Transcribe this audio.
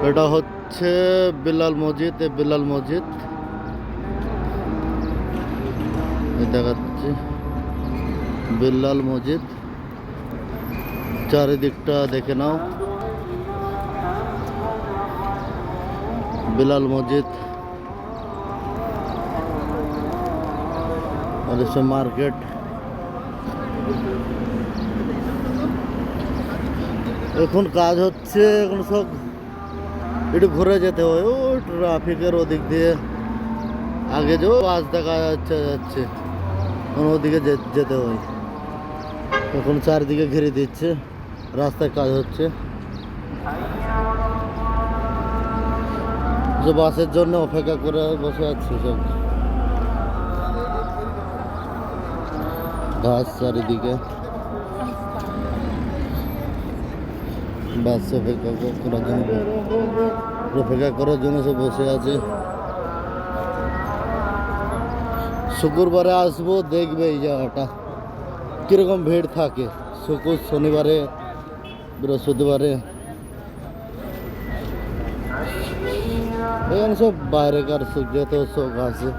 এটা হচ্ছে বিলাল মসজিদ। এই বিলাল মসজিদ দেখাচ্ছি, বিলাল মসজিদ। চারিদিকটা দেখে নাও, বিলাল মসজিদ। আর এসে মার্কেট। এখন কাজ হচ্ছে, এখন সব একটু ঘুরে যেতে হয়। ও ট্রাফিকের ওদিক দিয়ে আগে যে বাস দেখা যাচ্ছে এখন ওদিকে যেতে হয়। এখন চারদিকে ঘিরে দিচ্ছে, রাস্তায় কাজ হচ্ছে। যে বাসের জন্য অপেক্ষা করে বসে আছি সব। ঘাস চারিদিকে, বাস অপেক্ষা করার জন্য, অপেক্ষা করার জন্য সব বসে আছে। শুক্রবারে আসবো, দেখবে এই জায়গাটা কিরকম ভিড় থাকে। শুক্র, শনিবারে, বৃহস্পতিবারে এখানে সব বাইরেকার যত সব আছে।